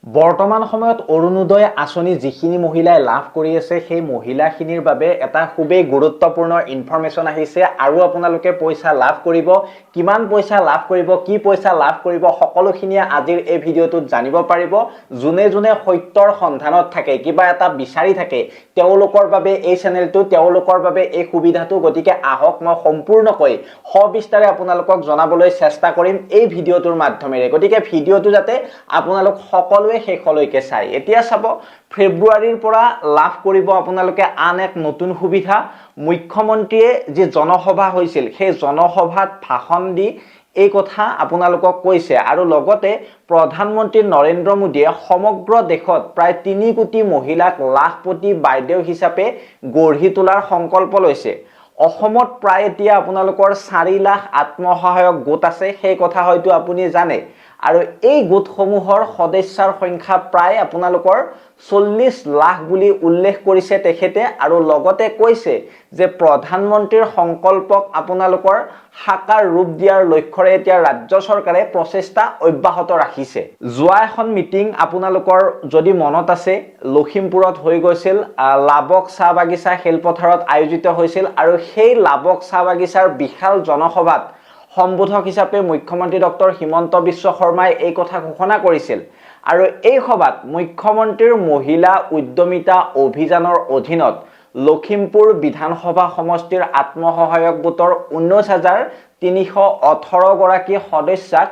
বৰ্তমান সময়ত অৰুণোদয় আঁচনি যিখিনি মহিলাই লাভ কৰি আছে সেই মহিলাখিনিৰ বাবে এটা খুবেই গুৰুত্বপূৰ্ণ ইনফৰমেশ্যন আহিছে আৰু আপোনালোকে পইচা লাভ কৰিব কিমান পইচা লাভ কৰিব কি পইচা লাভ কৰিব সকলোখিনি আজিৰ এই ভিডিঅ'টোত জানিব পাৰিব যোনে যোনে সত্যৰ সন্ধানত থাকে কিবা এটা বিচাৰি থাকে তেওঁলোকৰ বাবে এই চেনেলটো তেওঁলোকৰ বাবে এই সুবিধাটো গতিকে আহক মই সম্পূৰ্ণকৈ সবিস্তাৰে আপোনালোকক জনাবলৈ চেষ্টা কৰিম এই ভিডিঅ'টোৰ মাধ্যমেৰে গতিকে ভিডিঅ'টো যাতে আপোনালোক সকলো শেষলৈকে চাই এতিয়া চাব ফেব্ৰুৱাৰীৰ পৰা লাভ কৰিব আপোনালোকে আন এক নতুন সুবিধা মুখ্যমন্ত্ৰীয়ে যে জনসভা হৈছিল সেই জনসভাত ভাষণ দি এই কথা আপোনালোকক কৈছে আৰু লগতে প্ৰধানমন্ত্ৰী নৰেন্দ্ৰ মোদীয়ে সমগ্ৰ দেশত প্ৰায় 3 কোটি মহিলাক লাখপতি বাইদেউ হিচাপে গঢ়ি তোলাৰ সংকল্প লৈছে অসমত প্ৰায় এতিয়া আপোনালোকৰ 4 লাখ আত্মসহায়ক গোট আছে সেই কথা হয়তো আপুনি জানে আৰু এই গোটসমূহৰ সদস্যৰ সংখ্যা প্ৰায় আপোনালোকৰ 40 লাখ বুলি উল্লেখ কৰিছে তেখেতে আৰু লগতে কৈছে যে প্ৰধানমন্ত্ৰীৰ সংকল্পক আপোনালোকৰ সাকাৰ ৰূপ দিয়াৰ লক্ষ্যৰে এতিয়া ৰাজ্য চৰকাৰে প্ৰচেষ্টা অব্যাহত ৰাখিছে যোৱা এখন মিটিং আপোনালোকৰ যদি মনত আছে লখিমপুৰত হৈ গৈছিল লাবক চাহ বাগিচা খেলপথাৰত আয়োজিত হৈছিল আৰু সেই লাবক চাহ বাগিচাৰ বিশাল জনসভাত সম্বোধক হিচাপে মুখ্যমন্ত্ৰী ডক্টৰ হিমন্ত বিশ্ব শৰ্মাই এই কথা ঘোষণা কৰিছিল আৰু এই সভাত মুখ্যমন্ত্ৰীৰ মহিলা উদ্যমিতা অভিযানৰ অধীনত লখিমপুৰ বিধানসভা সমষ্টিৰ আত্মসহায়ক গোটৰ 19318 গৰাকী সদস্যক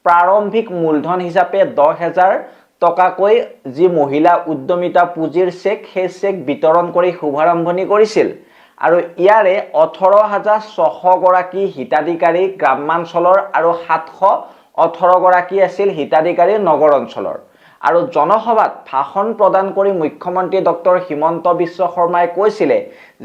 প্ৰাৰম্ভিক মূলধন হিচাপে 10000 টকাকৈ যি মহিলা উদ্যমিতা পুঁজিৰ চেক সেই চেক বিতৰণ কৰি শুভাৰম্ভণি কৰিছিল আৰু ইয়াৰে 18600 গৰাকী হিতাধিকাৰী গ্ৰামাঞ্চলৰ আৰু 718 গৰাকী আছিল হিতাধিকাৰী নগৰ অঞ্চলৰ আৰু জনসভাত ভাষণ প্ৰদান কৰি মুখ্যমন্ত্ৰী ডক্টৰ হিমন্ত বিশ্ব শৰ্মাই কৈছিলে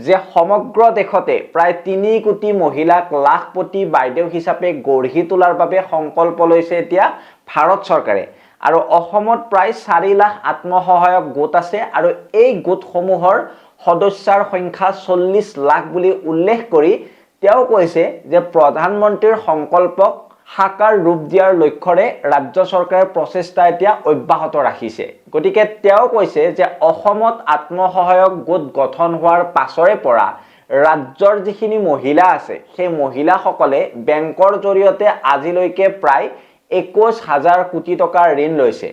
যে সমগ্ৰ দেশতে প্ৰায় 3 কোটি মহিলাক লাখপতি বাইদেউ হিচাপে গঢ়ি তোলাৰ বাবে সংকল্প লৈছে এতিয়া ভাৰত চৰকাৰে আৰু অসমত প্ৰায় 4 লাখ আত্মসহায়ক গোট আছে আৰু এই গোটসমূহৰ সদস্যৰ সংখ্যা 40 লাখ বুলি উল্লেখ কৰি তেওঁ কৈছে যে প্ৰধানমন্ত্ৰীৰ সংকল্পক সাকাৰ ৰূপ দিয়াৰ লক্ষ্যৰে ৰাজ্য চৰকাৰে প্ৰচেষ্টা এতিয়া অব্যাহত ৰাখিছে গতিকে তেওঁ কৈছে যে অসমত আত্মসহায়ক গোট গঠন হোৱাৰ পাছৰে পৰা ৰাজ্যৰ যিখিনি মহিলা আছে সেই মহিলাসকলে বেংকৰ জৰিয়তে আজিলৈকে প্ৰায় 21000 কোটি টকাৰ ঋণ লৈছে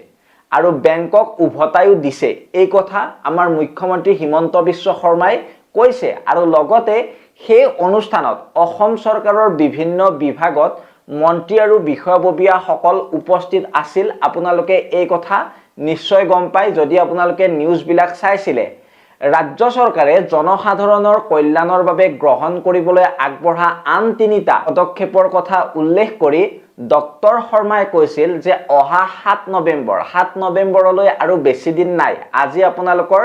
আৰু বেংকক উভতাইও দিছে এই কথা আমাৰ মুখ্যমন্ত্ৰী হিমন্ত বিশ্ব শৰ্মাই কৈছে আৰু লগতে সেই অনুষ্ঠানত অসম চৰকাৰৰ বিভিন্ন বিভাগত মন্ত্ৰী আৰু বিষয়ববীয়া সকল উপস্থিত আছিল আপোনালোকে এই কথা নিশ্চয় গম পায় যদি আপোনালোকে নিউজ বিলাক চাইছিলে ৰাজ্য চৰকাৰে জনসাধাৰণৰ কল্যাণৰ বাবে গ্ৰহণ কৰিবলৈ আগবঢ়া আন 3টা পদক্ষেপৰ কথা উল্লেখ কৰি ডক্টৰ শৰ্মাই কৈছিল যে অহা 7 নৱেম্বৰলৈ আৰু বেছি দিন নাই আজি আপোনালোকৰ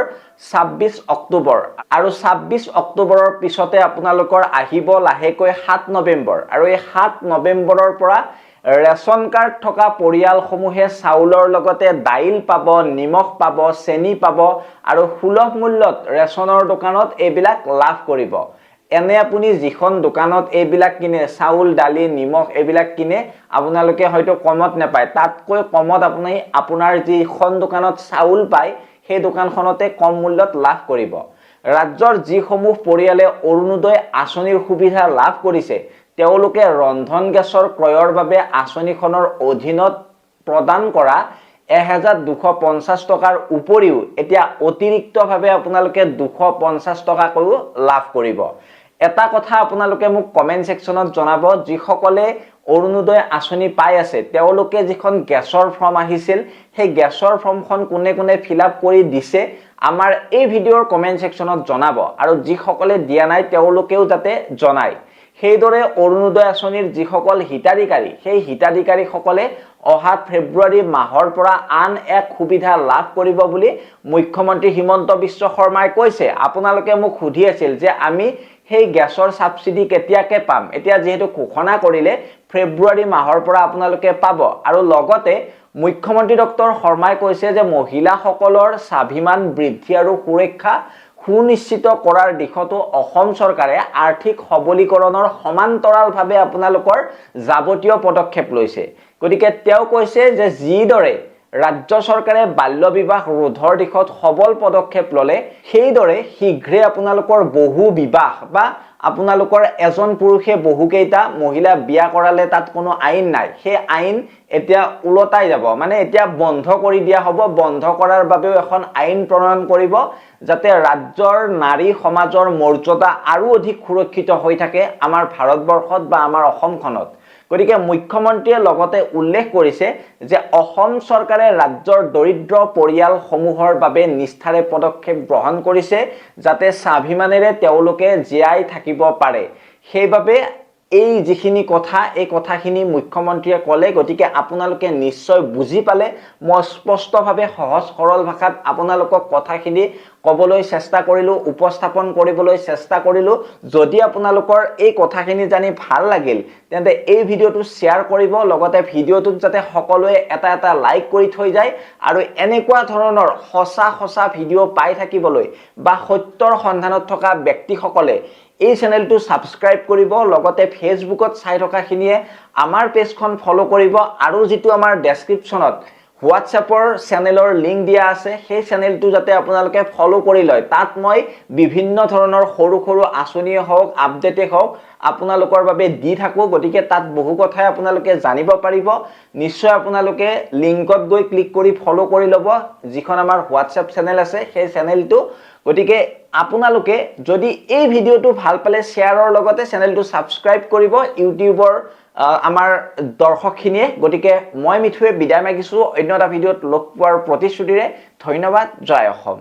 26 অক্টোবৰ আৰু 26 অক্টোবৰৰ পিছতে আপোনালোকৰ আহিব লাহেকৈ 7 নৱেম্বৰ আৰু এই 7 নৱেম্বৰৰ পৰা ৰেচন কাৰ্ড থকা পৰিয়ালসমূহে চাউলৰ লগতে দাইল পাব নিমখ পাব চেনি পাব আৰু সুলভ মূল্যত ৰেচনৰ দোকানত এইবিলাক লাভ কৰিব এনে আপুনি যিখন দোকানত এইবিলাক কিনে চাউল দালি নিমখ এইবিলাক কিনে আপোনালোকে হয়তো কমত নাপায় তাতকৈ কমত আপুনি আপোনাৰ যিখন দোকানত চাউল পায় সেই দোকানখনতে কম মূল্যত লাভ কৰিব ৰাজ্যৰ যিসমূহ পৰিয়ালে অৰুণোদয় আঁচনিৰ সুবিধা লাভ কৰিছে তেওঁলোকে ৰন্ধন গেছৰ ক্ৰয়ৰ বাবে আঁচনিখনৰ অধীনত প্ৰদান কৰা 1250 টকাৰ উপৰিও এতিয়া অতিৰিক্তভাৱে আপোনালোকে 250 টকাকৈ লাভ কৰিব এটা কথা আপোনালোকে মোক কমেন্ট সেকশনত জনাব যিসকলে অৰুণোদয় আঁচনি পাই আছে তেওঁলোকে যিখন গেছৰ ফৰ্ম আহিছিল সেই গেছৰ ফৰ্মখন কোনে কোনে ফিলআপ কৰি দিছে আমাৰ এই ভিডিঅ'ৰ কমেন্ট সেকশনত জনাব আৰু যিসকলে দিয়া নাই তেওঁলোকেও যাতে জনায় সেইদৰে অৰুণোদয় আঁচনিৰ যিসকল হিতাধিকাৰী সেই হিতাধিকাৰীসকলে অহা ফেব্ৰুৱাৰী মাহৰ পৰা আন এক সুবিধা লাভ কৰিব বুলি মুখ্যমন্ত্ৰী হিমন্ত বিশ্ব শৰ্মাই কৈছে আপোনালোকে মোক সুধি আছিল যে আমি সেই গেছৰ সাবসিডি কেতিয়াকে পাম এতিয়া যেহেতু ঘোষণা কৰিলে ফেব্ৰুৱাৰী মাহৰ পৰা আপোনালোকে পাব আৰু লগতে মুখ্যমন্ত্ৰী ডক্টৰ শৰ্মাই কৈছে যে মহিলাসকলৰ স্বাভিমান বৃদ্ধি আৰু সুৰক্ষা সুনিশ্চিত কৰাৰ দিশতো অসম চৰকাৰে আৰ্থিক সবলীকৰণৰ সমান্তৰালভাৱে আপোনালোকৰ যাৱতীয় পদক্ষেপ লৈছে গতিকে তেওঁ কৈছে যে যিদৰে ৰাজ্য চৰকাৰে বাল্য বিবাহ ৰোধৰ দিশত সবল পদক্ষেপ ললে সেইদৰে শীঘ্ৰে আপোনালোকৰ বহু বিবাহ বা আপোনালোকৰ এজন পুৰুষে বহুকেইটা মহিলা বিয়া কৰালে তাত কোনো আইন নাই সেই আইন এতিয়া উলটাই যাব মানে এতিয়া বন্ধ কৰি দিয়া হ'ব বন্ধ কৰাৰ বাবেও এখন আইন প্ৰণয়ন কৰিব যাতে ৰাজ্যৰ নাৰী সমাজৰ মৰ্যাদা আৰু অধিক সুৰক্ষিত হৈ থাকে আমাৰ ভাৰতবৰ্ষত বা আমাৰ অসমখনত গতিকে মুখ্যমন্ত্ৰীয়ে লগতে উল্লেখ কৰিছে যে অসম চৰকাৰে ৰাজ্যৰ দৰিদ্ৰ পৰিয়ালসমূহৰ বাবে নিষ্ঠাৰে পদক্ষেপ গ্ৰহণ কৰিছে যাতে স্বাভিমানেৰে তেওঁলোকে জীয়াই থাকিব পাৰে সেইবাবে এই যিখিনি কথা এই কথাখিনি মুখ্যমন্ত্ৰীয়ে ক'লে গতিকে আপোনালোকে নিশ্চয় বুজি পালে মই স্পষ্টভাৱে সহজ সৰল ভাষাত আপোনালোকক কথাখিনি ক'বলৈ চেষ্টা কৰিলো উপস্থাপন কৰিবলৈ চেষ্টা কৰিলো যদি আপোনালোকৰ এই কথাখিনি জানি ভাল লাগিল তেন্তে এই ভিডিঅটো শেয়াৰ কৰিব লগতে ভিডিঅটোত যাতে সকলোৱে এটা এটা লাইক কৰি থৈ যায় আৰু এনেকুৱা ধৰণৰ সঁচা ভিডিঅ' পাই থাকিবলৈ বা সত্যৰ সন্ধানত থকা ব্যক্তিসকলে এই চেনেলটো সাবস্ক্ৰাইব কৰিব লগতে ফেসবুকত চাই থকাখিনিয়ে আমাৰ পেজখন ফলো কৰিব আৰু যেটো আমাৰ ডেসক্ৰিপচনত হোৱাটছএপৰ চেনেলৰ লিংক দিয়া আছে সেই চেনেলটো যাতে আপোনালোকে ফলো কৰি লয় তাত মই বিভিন্ন ধৰণৰ সৰু আঁচনিয়ে হওক আপডেটে হওক আপোনালোকৰ বাবে দি থাকো গতিকে তাত বহু কথাই আপোনালোকে জানিব পাৰিব নিশ্চয় আপোনালোকে লিংকত গৈ ক্লিক কৰি ফলো কৰি ল'ব যিখন আমাৰ হোৱাটছএপ চেনেল আছে সেই চেনেলটো গতিকে আপোনালোকে যদি এই ভিডিঅটো ভাল পালে শেয়াৰৰ লগতে চেনেলটো সাবস্ক্ৰাইব কৰিব ইউটিউবৰ আমাৰ দৰ্শকখিনিয়ে গতিকে মই মিঠুৱে বিদায় মাগিছো অন্য এটা ভিডিঅত লগ পোৱাৰ প্ৰতিশ্ৰুতিৰে ধন্যবাদ জয় অসম